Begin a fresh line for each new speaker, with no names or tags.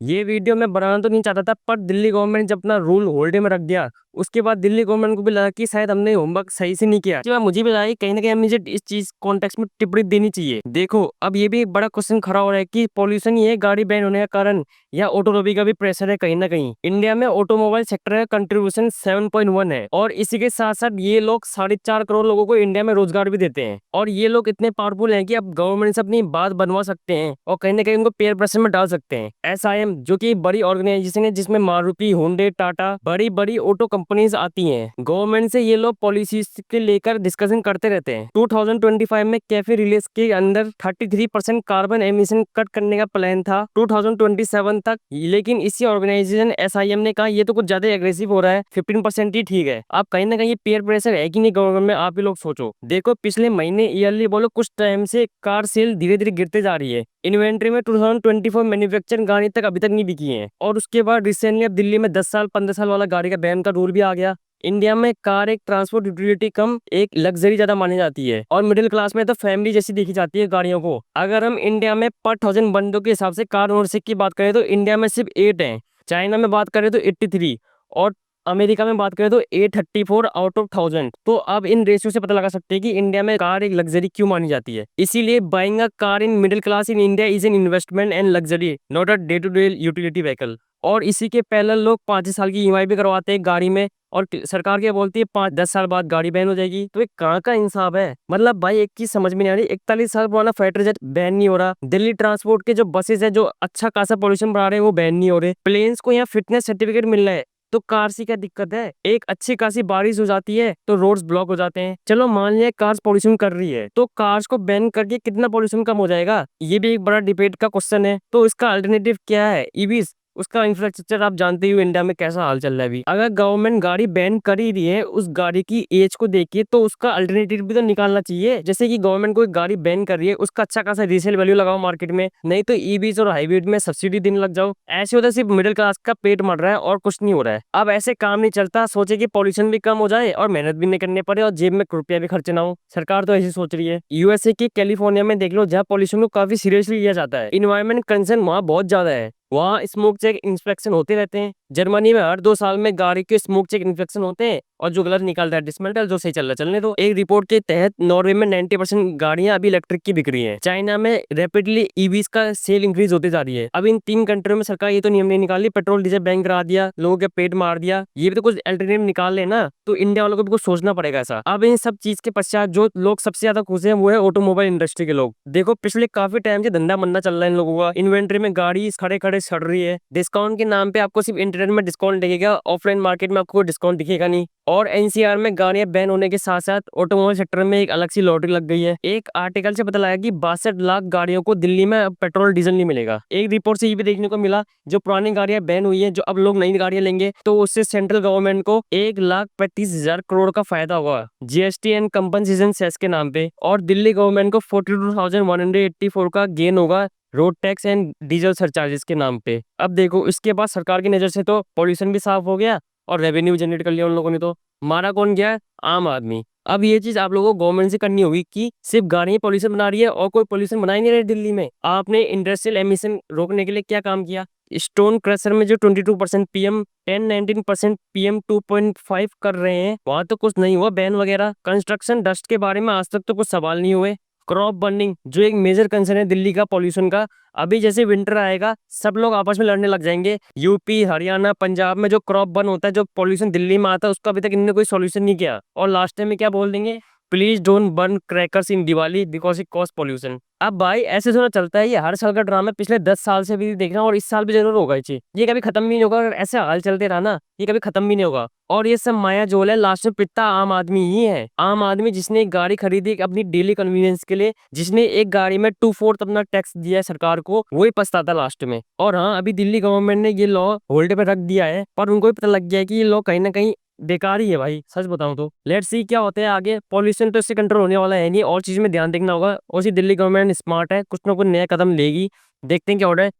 ये वीडियो मैं बनाना तो नहीं चाहता था, पर दिल्ली गवर्नमेंट जब अपना रूल होल्डे में रख दिया, उसके बाद दिल्ली गवर्नमेंट को भी लगा कि शायद हमने होमवर्क सही से नहीं किया। उसके बाद मुझे भी लगा कि कहीं ना कहीं मुझे इस चीज कॉन्टेक्स्ट में टिप्पणी देनी चाहिए। देखो, अब ये भी एक बड़ा क्वेश्चन खड़ा हो रहा है कि पॉल्यूशन ही है गाड़ी बैन होने का कारण, या ऑटो लॉबी का भी प्रेशर है कहीं ना कहीं। इंडिया में ऑटोमोबाइल सेक्टर का कंट्रीब्यूशन 7.1 है, और इसी के साथ साथ ये लोग 4.5 करोड़ लोगों को इंडिया में रोजगार भी देते हैं। और ये लोग इतने पावरफुल हैं कि अब गवर्नमेंट से अपनी बात बनवा सकते हैं और कहीं ना कहीं उनको पेयर प्रेशर में डाल सकते हैं। SIM जो कि बड़ी ऑर्गेनाइजेशन है, जिसमें मारुति, होंडे, टाटा, बड़ी बड़ी ऑटो कंपनीज आती हैं। गवर्नमेंट से ये लोग पॉलिसीज के लेकर डिस्कशन करते रहते हैं। 2025 में कैफे रिलीज के अंदर 33% कार्बन एमिशन कट करने का प्लान था 2027 तक, लेकिन इसी ऑर्गेनाइजेशन SIM ने कहा ये तो कुछ ज्यादा एग्रेसिव हो रहा है, 15% ही ठीक है। अब कहीं ना कहीं पेयर प्रेशर है कि नहीं गवर्नमेंट में, आप ही लोग सोचो। देखो, पिछले महीने ईयरली बोलो कुछ टाइम से कार सेल धीरे धीरे गिरते जा रही है। इन्वेंट्री में 2024 मैन्युफैक्चरिंग गाड़ी तक अभी तक नहीं बिकी है। और उसके बाद रिसेंटली अब दिल्ली में 10 साल 15 साल वाला गाड़ी का बैन का रूल भी आ गया। इंडिया में कार एक ट्रांसपोर्ट यूटिलिटी कम एक लग्जरी ज्यादा मानी जाती है, और मिडिल क्लास में तो फैमिली जैसी देखी जाती है गाड़ियों को। अगर हम इंडिया में पर 1000 बंदों के हिसाब से कार ओनरशिप की बात करें तो इंडिया में सिर्फ 8 है। चाइना में बात करें तो 83, और अमेरिका में बात करें तो 834 आउट ऑफ 1000। तो अब इन रेशियो से पता लगा सकते हैं कि इंडिया में कार एक लग्जरी क्यों मानी जाती है। इसीलिए buying a car in middle class in India is an investment and luxury, not a day to day utility vehicle. और इसी के पहले लोग 5 साल की EMI भी करवाते हैं गाड़ी में, और सरकार क्या बोलती है 5-10 साल बाद गाड़ी बैन हो जाएगी। तो ये कहाँ का इंसाफ है? मतलब भाई, एक चीज समझ में नहीं आ रही, 41 साल पुराना फाइटर जेट बैन नहीं हो रहा, दिल्ली ट्रांसपोर्ट के जो बसेस है जो अच्छा खासा पोल्यूशन बढ़ा रहे हैं वो बैन नहीं हो रहे, प्लेन्स को यहाँ फिटनेस सर्टिफिकेट मिल रहा है। तो कार से क्या दिक्कत है? एक अच्छी खासी बारिश हो जाती है तो रोड्स ब्लॉक हो जाते हैं। चलो मान लिया कार्स पॉल्यूशन कर रही है, तो कार्स को बैन करके कितना पॉल्यूशन कम हो जाएगा? ये भी एक बड़ा डिबेट का क्वेश्चन है। तो इसका अल्टरनेटिव क्या है? ईवीज। उसका इंफ्रास्ट्रक्चर आप जानते ही हो इंडिया में कैसा हाल चल रहा है अभी। अगर गवर्नमेंट गाड़ी बैन कर ही रही है, उस गाड़ी की एज को देखिए तो उसका अल्टरनेटिव भी तो निकालना चाहिए। जैसे कि गवर्नमेंट कोई गाड़ी बैन कर रही है, उसका अच्छा खासा रीसेल वैल्यू लगाओ मार्केट में, नहीं तो ईवीज और हाइब्रिड में सब्सिडी देने लग जाओ। ऐसे होता सिर्फ मिडिल क्लास का पेट मर रहा है और कुछ नहीं हो रहा है। अब ऐसे काम नहीं चलता। सोचे कि पॉल्यूशन भी कम हो जाए और मेहनत भी नहीं करनी पड़े और जेब में रुपया भी खर्च ना हो। सरकार तो ऐसी सोच रही है। USA की कैलिफोर्निया में देख लो, जहाँ पॉल्यूशन को काफी सीरियसली लिया जाता है, इन्वायरमेंट कंसर्न वहाँ बहुत ज्यादा है। वहाँ स्मोक चेक इंस्पेक्शन होते रहते हैं। जर्मनी में हर 2 साल में गाड़ी के स्मोक चेक इंस्पेक्शन होते हैं, और जो गलत निकलता है डिसमेंटल, जो सही चल रहा है चलने दो। एक रिपोर्ट के तहत नॉर्वे में 90% गाड़ियां अभी इलेक्ट्रिक की बिक रही हैं। चाइना में रैपिडली ईवीज का सेल इंक्रीज होती जा रही है। अब इन 3 कंट्रियों में सरकार ये तो नियम नहीं निकाली, पेट्रोल डीजल बैंक करा दिया, लोगों के पेट मार दिया। ये भी तो कुछ अल्टरनेटिव निकाल लेना। तो इंडिया वालों को भी कुछ सोचना पड़ेगा ऐसा। अब इन सब चीज के पश्चात जो लोग सबसे ज्यादा खुश हैं वो है ऑटोमोबाइल इंडस्ट्री के लोग। देखो, पिछले काफी टाइम से धंधा मंदा चल रहा है इन लोगों का। इन्वेंट्री में गाड़ी खड़े खड़े सड़ रही है। डिस्काउंट के नाम पे आपको सिर्फ इंटरनेट में डिस्काउंट दिखेगा, ऑफलाइन मार्केट में आपको डिस्काउंट दिखेगा नहीं। और NCR में गाड़ियां बैन होने के साथ साथ ऑटोमोबाइल सेक्टर में एक अलग सी लॉटरी लग गई है। एक आर्टिकल से पता लगा कि 62 लाख गाड़ियों को दिल्ली में अब पेट्रोल डीजल नहीं मिलेगा। एक रिपोर्ट से ये भी देखने को मिला, जो पुरानी गाड़ियां बैन हुई है, जो अब लोग नई गाड़ियां लेंगे तो उससे सेंट्रल गवर्नमेंट को 1,35,000 करोड़ का फायदा होगा, GST एंड कंपनसेशन सेस के नाम पे। और दिल्ली गवर्नमेंट को 42,184 का गेन होगा road tax and diesel surcharges के नाम पे। अब देखो, इसके बाद सरकार की नजर से तो पॉल्यूशन भी साफ हो गया और रेवेन्यू जनरेट कर लिया उन लोगों ने। तो मारा कौन गया है? आम आदमी। अब ये चीज आप लोगों को गवर्नमेंट से करनी होगी कि सिर्फ गाड़ियां पॉल्यूशन बना रही है और कोई पॉल्यूशन बना ही नहीं रही दिल्ली में। आपने इंडस्ट्रियल एमिशन रोकने के लिए क्या काम किया? स्टोन क्रशर में जो 22% PM 10-19% PM 2.5 कर रहे हैं, वहां तो कुछ नहीं हुआ बैन वगैरह। कंस्ट्रक्शन डस्ट के बारे में आज तक तो कुछ सवाल नहीं हुए। क्रॉप बर्निंग जो एक मेजर कंसर्न है दिल्ली का पॉल्यूशन का, अभी जैसे विंटर आएगा सब लोग आपस में लड़ने लग जाएंगे। यूपी, हरियाणा, पंजाब में जो क्रॉप बर्न होता है, जो पॉल्यूशन दिल्ली में आता है, उसका अभी तक इन्होंने कोई सॉल्यूशन नहीं किया। और लास्ट टाइम में क्या बोल देंगे? Please don't burn crackers in Diwali because it cause pollution. अब भाई ऐसे थोड़ा चलता है, ये हर साल का ड्रामा पिछले 10 साल से भी देख रहा हूँ, और इस साल भी जरूर होगा। ये कभी खत्म भी नहीं होगा। अगर ऐसे हाल चलते रहा ना, ये कभी खत्म भी नहीं होगा। और ये सब माया जोल है, लास्ट में पिता आम आदमी ही है। आम आदमी जिसने एक गाड़ी खरीदी अपनी डेली कन्वीनियंस के लिए, जिसने एक गाड़ी में 2/4 अपना टैक्स दिया है सरकार को, वही पछताता लास्ट में। और हाँ, अभी दिल्ली गवर्नमेंट ने ये लॉ होल्ड पे रख दिया है, पर उनको भी पता लग गया है कि ये लॉ कहीं ना कहीं बेकार ही है भाई, सच बताऊं तो। लेट्स सी क्या होता है आगे। पॉल्यूशन तो इससे कंट्रोल होने वाला है नहीं, और चीज में ध्यान देखना होगा। और दिल्ली गवर्नमेंट स्मार्ट है, कुछ ना कुछ नया कदम लेगी। देखते हैं क्या हो रहा है।